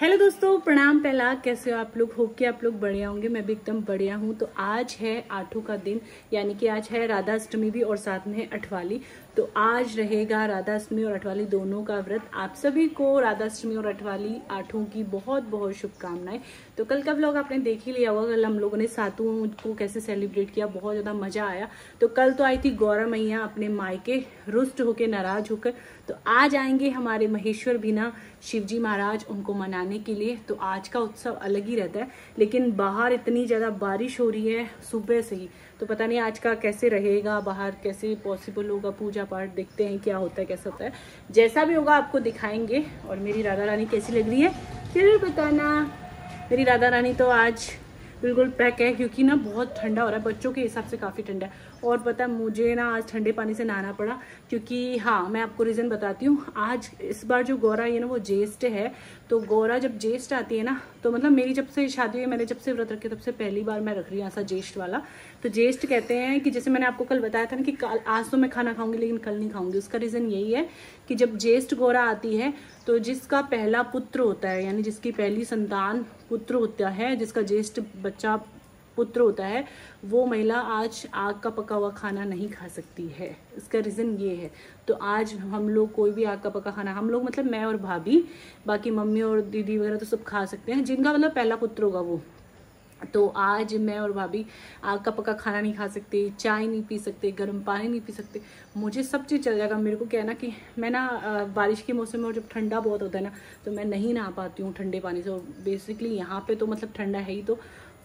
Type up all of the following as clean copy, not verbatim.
Hello दोस्तों, प्रणाम। पहला कैसे हो आप लोग? होप कि आप लोग बढ़िया होंगे। मैं भी एकदम बढ़िया हूँ। तो आज है आठों का दिन, यानी कि आज है राधा अष्टमी भी और साथ में है अठवाली। तो आज रहेगा राधा अष्टमी और अठवाली दोनों का व्रत। आप सभी को राधा अष्टमी और अठवाली आठों की बहुत बहुत शुभकामनाएं। तो कल का व्लॉग आपने देख ही लिया होगा। कल हम लोगों ने सातों को कैसे सेलिब्रेट किया, बहुत ज्यादा मजा आया। तो कल तो आई थी गौरा मैया अपने मायके रुष्ट होकर, नाराज होकर। तो आज आएंगे हमारे महेश्वर बिना शिवजी महाराज उनको मनाने के लिए। तो आज का उत्सव अलग ही रहता है, लेकिन बाहर इतनी ज्यादा बारिश हो रही है सुबह से ही, तो पता नहीं आज का कैसे रहेगा, बाहर कैसे पॉसिबल होगा पूजा पाठ। देखते हैं क्या होता है, कैसा होता है। जैसा भी होगा आपको दिखाएंगे। और मेरी राधा रानी कैसी लग रही है जरूर बताना। मेरी राधा रानी तो आज बिल्कुल पैक है, क्योंकि ना बहुत ठंडा हो रहा है। बच्चों के हिसाब से काफ़ी ठंडा है। और पता है मुझे ना आज ठंडे पानी से नहाना पड़ा, क्योंकि हाँ मैं आपको रीज़न बताती हूँ। आज इस बार जो गौरा है ना वो ज्येष्ठ है। तो गौरा जब ज्येष्ठ आती है ना, तो मतलब मेरी जब से शादी हुई, मैंने जब से व्रत रखे तब से पहली बार मैं रख रही हूँ ऐसा ज्येष्ठ वाला। तो ज्येष्ठ कहते हैं कि जैसे मैंने आपको कल बताया था ना कि आज तो मैं खाना खाऊंगी लेकिन कल नहीं खाऊंगी। उसका रीज़न यही है कि जब ज्येष्ठ गौरा आती है तो जिसका पहला पुत्र होता है, यानी जिसकी पहली संतान पुत्र होता है, जिसका ज्येष्ठ बच्चा पुत्र होता है, वो महिला आज आग का पका हुआ खाना नहीं खा सकती है। इसका रीज़न ये है। तो आज हम लोग कोई भी आग का पका खाना, हम लोग मतलब मैं और भाभी, बाकी मम्मी और दीदी वगैरह तो सब खा सकते हैं, जिनका मतलब पहला पुत्र होगा वो। तो आज मैं और भाभी आग का पका खाना नहीं खा सकते, चाय नहीं पी सकते, गर्म पानी नहीं पी सकते। मुझे सब चीज़ चल जाएगा। मेरे को क्या है ना कि मैं ना बारिश के मौसम में और जब ठंडा बहुत होता है ना, तो मैं नहीं नहा पाती हूँ ठंडे पानी से। और बेसिकली यहाँ पे तो मतलब ठंडा है ही, तो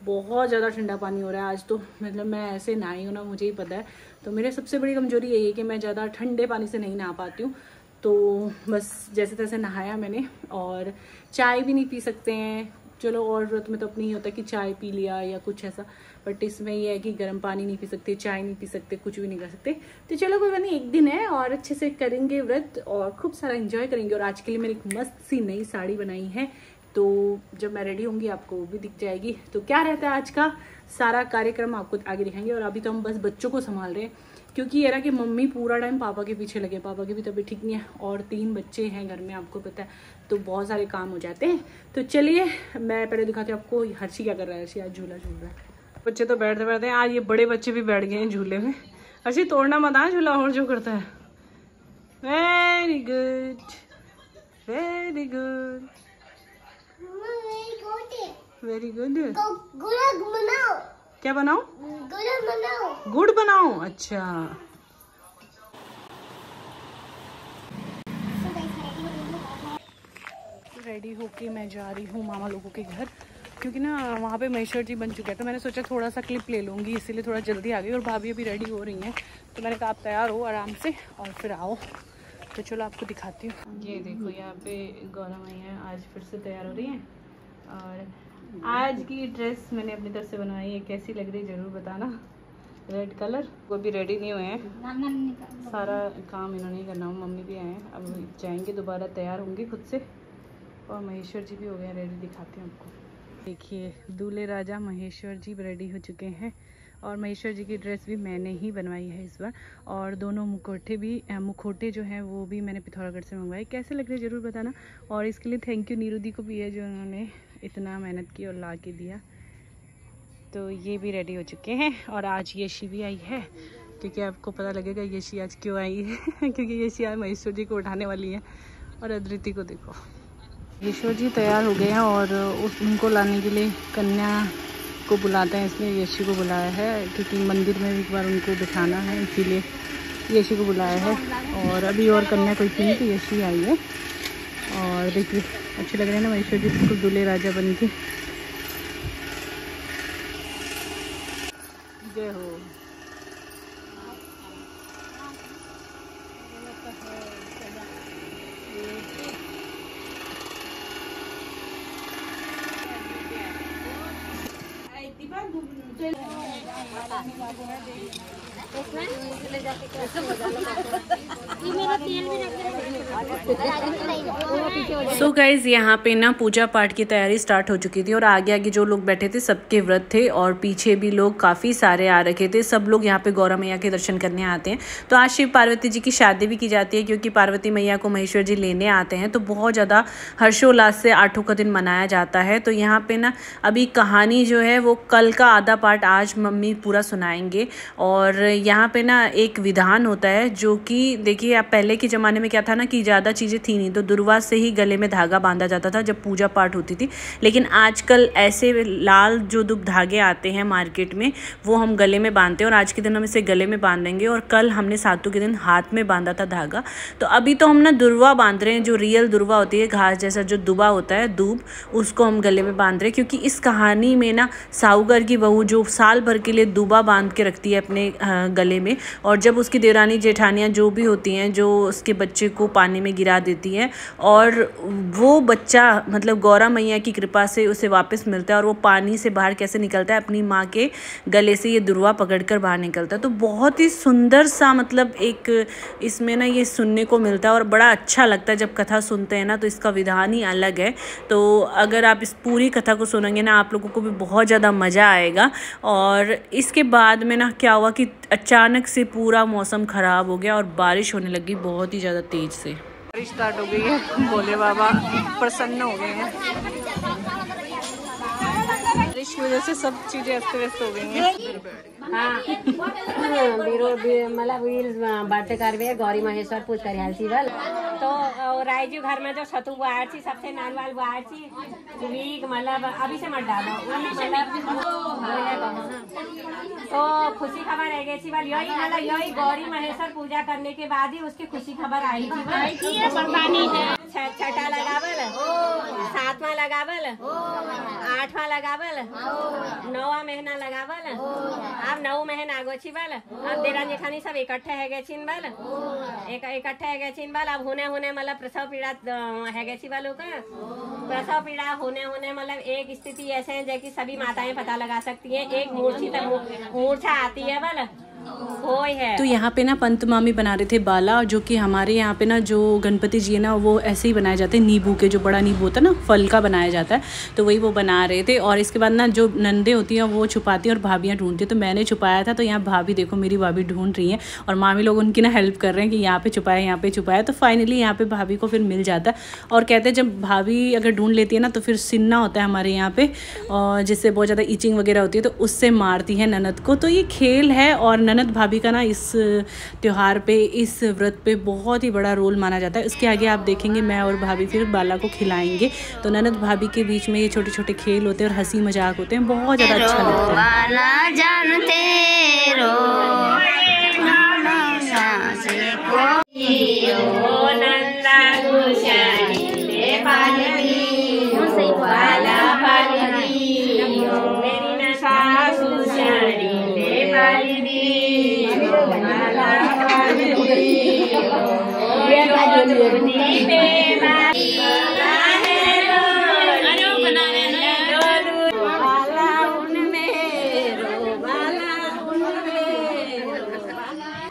बहुत ज़्यादा ठंडा पानी हो रहा है आज। तो मतलब मैं ऐसे नहाई हूँ ना, मुझे ही पता है। तो मेरे सबसे बड़ी कमजोरी यही है कि मैं ज़्यादा ठंडे पानी से नहीं नहा पाती हूँ। तो बस जैसे तैसे नहाया मैंने। और चाय भी नहीं पी सकते हैं, चलो और व्रत में तो अपनी ही होता है कि चाय पी लिया या कुछ ऐसा, बट इसमें ये है कि गर्म पानी नहीं पी सकते, चाय नहीं पी सकते, कुछ भी नहीं कर सकते। तो चलो कोई बात नहीं, एक दिन है और अच्छे से करेंगे व्रत और खूब सारा एंजॉय करेंगे। और आज के लिए मैंने एक मस्त सी नई साड़ी बनाई है, तो जब मैं रेडी होंगी आपको वो भी दिख जाएगी। तो क्या रहता है आज का सारा कार्यक्रम आपको आगे दिखाएंगे। और अभी तो हम बस बच्चों को संभाल रहे हैं, क्योंकि ये रहा कि मम्मी पूरा टाइम पापा के पीछे लगे। पापा की भी तबीयत ठीक नहीं है और 3 बच्चे हैं घर में, आपको पता है, तो बहुत सारे काम हो जाते हैं। तो चलिए मैं पहले दिखाती हूँ आपको हर्षी क्या कर रहा है। हर्षी आज झूला झूल रहा है। बच्चे तो बैठते बैठते हैं, आज ये बड़े बच्चे भी बैठ गए हैं झूले में। हर्षी तोड़ना मत आ झूला, और जो करता है। Very good, very good, very good. क्या बनाओ? गुड़ बनाओ। अच्छा, रेडी होके मैं जा रही हूँ मामा लोगों के घर, क्योंकि ना वहाँ पे महेश्वर जी बन चुके हैं। तो मैंने सोचा थोड़ा सा क्लिप ले लूँगी, इसीलिए थोड़ा जल्दी आ गई। और भाभी अभी रेडी हो रही हैं, तो मैंने कहा आप तैयार हो आराम से और फिर आओ। तो चलो आपको दिखाती हूँ। ये देखो यहाँ पे गौरा मैया आज फिर से तैयार हो रही हैं। और आज की ड्रेस मैंने अपनी तरफ से बनवाई है, कैसी लग रही जरूर बताना। Red colour. वो भी रेडी नहीं हुए हैं, सारा काम इन्होंने करना हो। मम्मी भी आए हैं, अब जाएंगे दोबारा, तैयार होंगे खुद से। और महेश्वर जी भी हो गए रेडी, दिखाते हैं आपको। देखिए दूल्हे राजा महेश्वर जी रेडी हो चुके हैं। और महेश्वर जी की ड्रेस भी मैंने ही बनवाई है इस बार। और दोनों मुखोटे जो हैं वो भी मैंने पिथौरागढ़ से मंगवाए। कैसे लग रहे जरूर बताना। और इसके लिए थैंक यू नीरू दी को भी है, जो उन्होंने इतना मेहनत की और ला के दिया। तो ये भी रेडी हो चुके हैं। और आज येशी भी आई है, क्योंकि आपको पता लगेगा येशी आज क्यों आई है क्योंकि येशी आज महेश्वर जी को उठाने वाली है। और अदृति को देखो, महेश्वर जी तैयार हो गए हैं और उनको लाने के लिए कन्या को बुलाते हैं, इसलिए येशी को बुलाया है। क्योंकि मंदिर में एक बार उनको बिठाना है, इसीलिए येशी को बुलाया है। और अभी और कन्या कोई थी नहीं, तो येशी आई है। और देखिए अच्छे लग रहे हैं ना महेश्वर जी, बिल्कुल दूल्हे राजा बन के। जय हो। सो गाइज यहाँ पे ना पूजा पाठ की तैयारी स्टार्ट हो चुकी थी और आगे आगे जो लोग बैठे थे सबके व्रत थे और पीछे भी लोग काफ़ी सारे आ रखे थे। सब लोग यहाँ पे गौरा मैया के दर्शन करने आते हैं। तो आज शिव पार्वती जी की शादी भी की जाती है क्योंकि पार्वती मैया को महेश्वर जी लेने आते हैं। तो बहुत ज़्यादा हर्षोल्लास से आठों का दिन मनाया जाता है। तो यहाँ पे ना अभी कहानी जो है वो कल का आधा पार्ट आज मम्मी पूरा सुनाएंगे। और यहाँ पे ना एक विधान होता है जो कि देखिए आप पहले के ज़माने में क्या था ना कि ज़्यादा चीज़ें थी नहीं, तो दुर्वा से ही गले में धागा बांधा जाता था जब पूजा पाठ होती थी। लेकिन आजकल ऐसे लाल जो दुब धागे आते हैं मार्केट में वो हम गले में बांधते हैं और आज के दिन हम इसे गले में बांधेंगे। और कल हमने सातों के दिन हाथ में बांधा था धागा। तो अभी तो हम ना दुर्वा बांध रहे हैं, जो रियल दुर्वा होती है, घास जैसा जो दुबा होता है दूब, उसको हम गले में बांध रहे हैं। क्योंकि इस कहानी में ना साहूकार की बहू जो साल भर के लिए दुबा बांध के रखती है अपने गले में, और जब उसकी देवरानी जेठानियाँ जो भी होती हैं जो उसके बच्चे को पानी में गिरा देती हैं और वो बच्चा मतलब गौरा मैया की कृपा से उसे वापस मिलता है और वो पानी से बाहर कैसे निकलता है, अपनी माँ के गले से ये दुर्वा पकड़कर बाहर निकलता है। तो बहुत ही सुंदर सा मतलब एक इसमें ना ये सुनने को मिलता है और बड़ा अच्छा लगता है जब कथा सुनते हैं ना। तो इसका विधान ही अलग है। तो अगर आप इस पूरी कथा को सुनेंगे ना आप लोगों को भी बहुत ज़्यादा मज़ा आएगा। और इसके बाद में ना क्या हुआ कि अचानक से पूरा मौसम ख़राब हो गया और बारिश होने लगी बहुत ही ज़्यादा तेज़ से। बारिश स्टार्ट हो गई है, भोले बाबा प्रसन्न हो गए हैं। बारिश की वजह से सब चीजें अस्त व्यस्त हो गई हैं। बर्थडे करवे गौरी महेश्वर पूज कर तो रायजू घर में जो सतु बुआर थी सबसे नानवाल बुआर थी वीक मतलब अभी से मत डालो तो खुशी खबर रह गई थी। यही मतलब यही गौरी महेश्वर पूजा करने के बाद ही उसकी खुशी खबर आई थी। छठा लगावल, सातवां लगावल, आठवां लगावल, नौवा महीना लगावल, अब 9 महीना आगो छी बल। अब देरा जेठानी सब इकट्ठे है गए छिन बल, इकट्ठे है गए छिन बल। अब होने मतलब प्रसव पीड़ा है गए छी बल का प्रसव पीड़ा होने मतलब एक स्थिति ऐसे है जैसे सभी माताएं पता लगा सकती हैं। एक मूर्छा आती है बल है। तो यहाँ पे ना पंत मामी बना रहे थे बाला, जो कि हमारे यहाँ पे ना जो गणपति जी है ना वो ऐसे ही बनाए जाते हैं, नींबू के, जो बड़ा नींबू होता है ना फल का बनाया जाता है। तो वही वो बना रहे थे। और इसके बाद ना जो नंदे होती हैं वो छुपाती हैं और भाभियाँ ढूंढती हैं। तो मैंने छुपाया था। तो यहाँ भाभी देखो मेरी भाभी ढूंढ रही हैं और मामी लोग उनकी ना हेल्प कर रहे हैं कि यहाँ पे छुपाया, यहाँ पे छुपाया। तो फाइनली यहाँ पे भाभी को फिर मिल जाता है। और कहते हैं जब भाभी अगर ढूंढ लेती है ना तो फिर सिन्ना होता है हमारे यहाँ पे, और जिससे बहुत ज़्यादा ईचिंग वगैरह होती है तो उससे मारती है ननद को। तो ये खेल है और ननद भाभी का ना इस त्योहार पे, इस व्रत पे बहुत ही बड़ा रोल माना जाता है। उसके आगे आप देखेंगे मैं और भाभी फिर बाला को खिलाएंगे। तो ननद भाभी के बीच में ये छोटे छोटे खेल होते हैं और हंसी मजाक होते हैं, बहुत ज़्यादा अच्छा लगता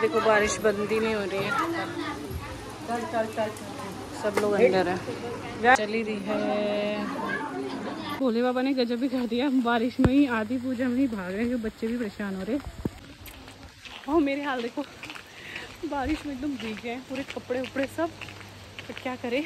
देखो बारिश बंद ही नहीं हो रही है, सब लोग अंदर है, चली रही है। भोले बाबा ने गजब भी कर दिया, बारिश में ही आधी पूजा में ही भाग रहे हैं, जो बच्चे भी परेशान हो रहे। और मेरे हाल देखो, बारिश में एकदम भीग गए पूरे कपड़े उपड़े सब। तो क्या करें,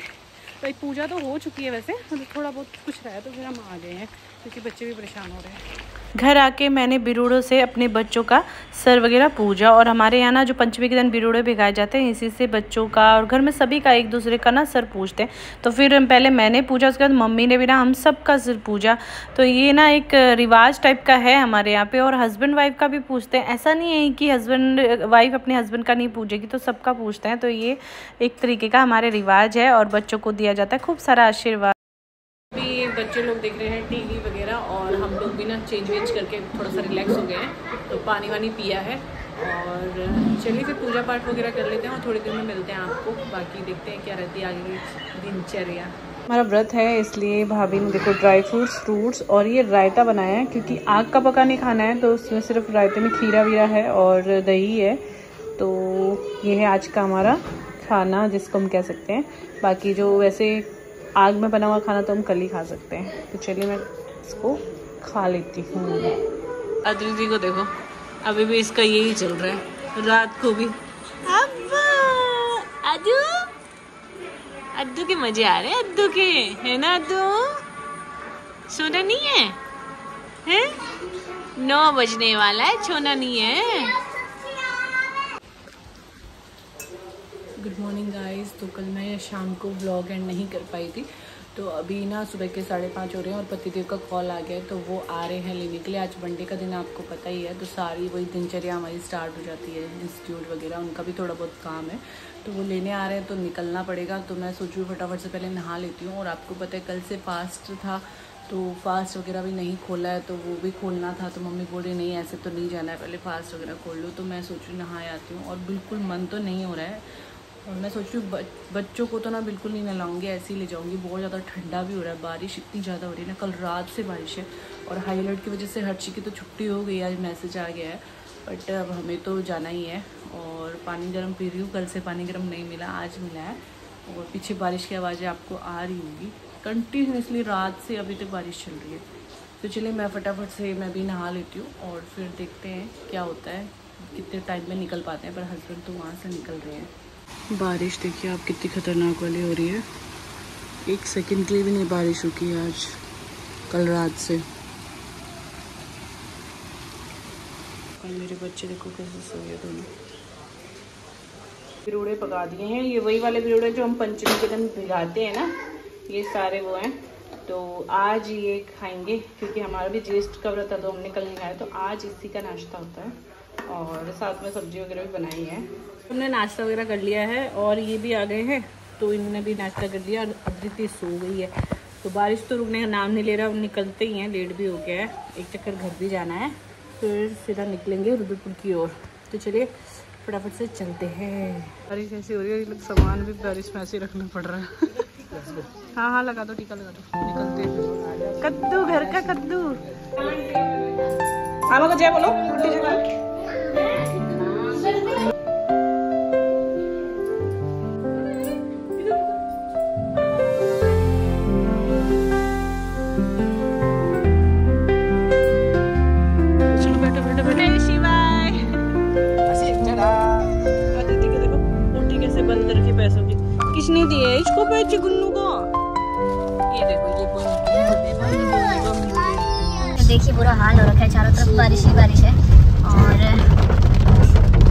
भाई पूजा तो हो चुकी है वैसे, मतलब थोड़ा बहुत कुछ रहा है तो फिर हम आ गए हैं क्योंकि बच्चे भी परेशान हो रहे हैं। घर आके मैंने बिरूड़ों से अपने बच्चों का सर वगैरह पूजा। और हमारे यहाँ ना जो पंचमी के दिन बिरूड़े भिगाए जाते हैं, इसी से बच्चों का और घर में सभी का एक दूसरे का ना सर पूजते हैं। तो फिर पहले मैंने पूजा, उसके बाद मम्मी ने भी ना हम सब का सिर पूजा। तो ये ना एक रिवाज टाइप का है हमारे यहाँ पे। और हस्बैंड वाइफ का भी पूछते हैं, ऐसा नहीं है कि हस्बैंड वाइफ अपने हस्बैंड का नहीं पूजेगी, तो सबका पूछते हैं। तो ये एक तरीके का हमारे रिवाज है और बच्चों को दिया जाता है खूब सारा आशीर्वाद। भी बच्चे लोग देख रहे हैं टीवी वगैरह और हम लोग भी ना चेंज वेंज करके थोड़ा सा रिलैक्स हो गए हैं। तो पानी वानी पिया है और चलिए फिर पूजा पाठ वगैरह कर लेते हैं और थोड़ी देर में मिलते हैं आपको। बाकी देखते हैं क्या रहती है आगे की दिनचर्या। हमारा व्रत है इसलिए भाभी ने देखो ड्राई फ्रूट्स और ये रायता बनाया है, क्योंकि आग का पका नहीं खाना है तो उसमें सिर्फ रायते में खीरा वीरा है और दही है। तो ये है आज का हमारा खाना जिसको हम कह सकते हैं। बाकी जो वैसे आग में बना हुआ खाना तो हम कल ही खा सकते हैं। तो चलिए मैं इसको खा लेती हूँ। अदिति को देखो अभी भी इसका यही चल रहा है, रात को भी अद्दू अद्दू के मजे आ रहे हैं, अद्दू के है ना। अद्दू सोना नहीं है, हैं? 9 बजने वाला है, सोना नहीं है। Good morning guys. तो कल मैं शाम को व्लॉग एंड नहीं कर पाई थी, तो अभी ना सुबह के 5:30 हो रहे हैं और पतिदेव का कॉल आ गया है, तो वो आ रहे हैं लेने के लिए। आज मंडे का दिन आपको पता ही है, तो सारी वही दिनचर्या हमारी स्टार्ट हो जाती है। इंस्टीट्यूट वगैरह उनका भी थोड़ा बहुत काम है, तो वो लेने आ रहे हैं तो निकलना पड़ेगा। तो मैं सोच रही हूँ फटाफट से पहले नहा लेती हूँ। और आपको पता है कल से फास्ट था, तो फास्ट वगैरह भी नहीं खोला है, तो वो भी खोलना था। तो मम्मी बोल रही नहीं ऐसे तो नहीं जाना है, पहले फास्ट वगैरह खोल लो। तो मैं सोच रही हूँ नहा आती हूँ, और बिल्कुल मन तो नहीं हो रहा है। और मैं सोच रही हूँ बच्चों को तो ना बिल्कुल नहीं नहलाऊंगी, ऐसे ही ले जाऊंगी। बहुत ज़्यादा ठंडा भी हो रहा है, बारिश इतनी ज़्यादा हो रही है ना, कल रात से बारिश है। और हाई अलर्ट की वजह से हर्षी की तो छुट्टी हो गई, आज मैसेज आ गया है, बट अब हमें तो जाना ही है। और पानी गर्म पी रही हूँ, कल से पानी गर्म नहीं मिला, आज मिला है। और पीछे बारिश की आवाज़ें आपको आ रही होंगी, कंटिन्यूसली रात से अभी तक बारिश चल रही है। तो चलिए मैं फटाफट से मैं भी नहा लेती हूँ, और फिर देखते हैं क्या होता है, कितने टाइम में निकल पाते हैं। पर हस्बैंड तो वहाँ से निकल रहे हैं। बारिश देखिए आप कितनी खतरनाक वाली हो रही है, 1 सेकंड के लिए भी नहीं बारिश रुकी है आज, कल रात से। और मेरे बच्चे देखो कैसे सोए दोनों। बिरूड़े पका दिए हैं, ये वही वाले बिरूड़े जो हम पंचमी के दिन भिगाते हैं ना, ये सारे वो हैं। तो आज ये खाएंगे, क्योंकि हमारा भी ज्येष्ठ का व्रत था तो हमने कल नहीं खाया, तो आज इसी का नाश्ता होता है। और साथ में सब्जी वगैरह भी बनाई है। हमने नाश्ता वगैरह कर लिया है, और ये भी आ गए हैं तो इन्होंने भी नाश्ता कर लिया। और अदिति सो गई है, तो बारिश तो रुकने का नाम नहीं ले रहा, अब निकलते ही हैं, लेट भी हो गया है। एक चक्कर घर भी जाना है, फिर सीधा निकलेंगे रुद्रपुर की ओर। तो चलिए फटाफट से चलते हैं। बारिश ऐसी हो रही है, ये लोग सामान भी बारिश में ऐसे रखना पड़ रहा है। हाँ हाँ लगा दो, टीका लगा दो, निकलते हैं। कद्दू, घर का कद्दू। हाँ को जय बोलो। किसने दिए इसको पैसे गुन्नू को? ये देखो ये देखिए बुरा हाल हो रखा है, चारों तरफ बारिश ही बारिश है। और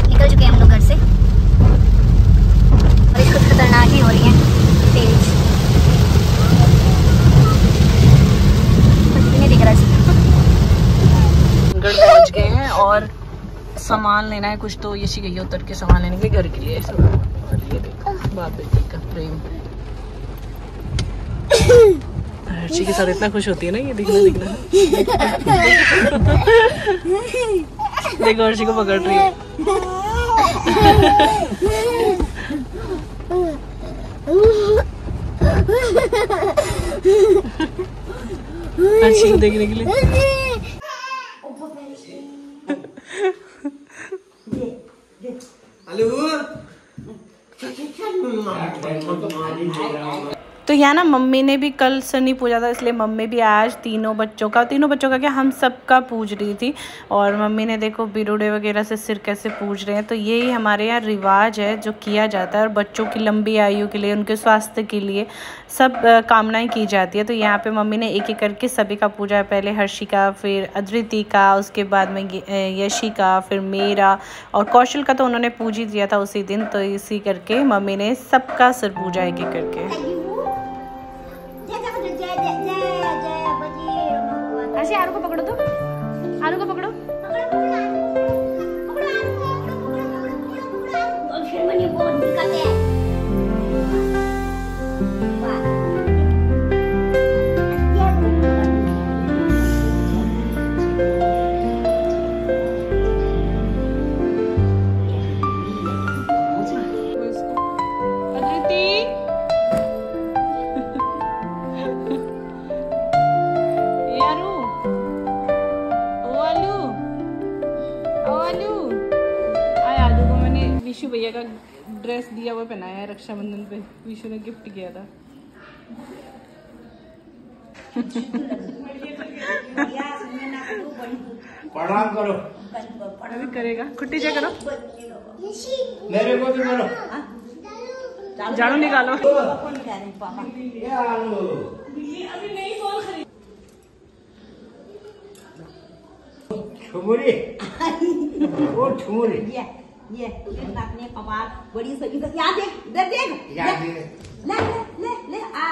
निकल चुके हैं हम लोग घर से, और कुछ खतरनाक ही हो रही है, तेज कुछ भी नहीं दिख रहा। घर पहुंच गए हैं और सामान लेना है कुछ, तो यशी गई उतर के सामान लेने के घर के लिए। और ये देखो बाप बेटी का प्रेम। हर्षी के साथ इतना खुश होती है ना, ये दिखना देखो हर्षी को पकड़ रही है। हर्षी को देखने के लिए तो यहाँ ना मम्मी ने भी कल शनि पूजा था, इसलिए मम्मी भी आज तीनों बच्चों का क्या हम सब का पूज रही थी। और मम्मी ने देखो बिरूड़े वगैरह से सिर कैसे पूज रहे हैं। तो यही हमारे यहाँ रिवाज है जो किया जाता है, और बच्चों की लंबी आयु के लिए, उनके स्वास्थ्य के लिए सब कामनाएं की जाती है। तो यहाँ पे मम्मी ने एक एक करके सभी का पूजा है, पहले हर्षी का, फिर अदिति का, उसके बाद में यशी का, फिर मेरा, और कौशल का तो उन्होंने पूज ही दिया था उसी दिन। तो इसी करके मम्मी ने सबका सिर पूजा एक एक करके। ऐसे आरू को पकड़ो, तो आरू को पकड़ो। विशु भैया का ड्रेस दिया हुआ पहनाया है रक्षाबंधन पे, विशु ने गिफ्ट किया था। प्रणाम करो। अभी करेगा, कुट्टी जा करो, मेरे को भी करो। झाड़ू निकालो। छुमुरी, वो छुमुरी। ये अपने कबाब बड़ी सभी को याद देख देख देख ले ले ले ले आ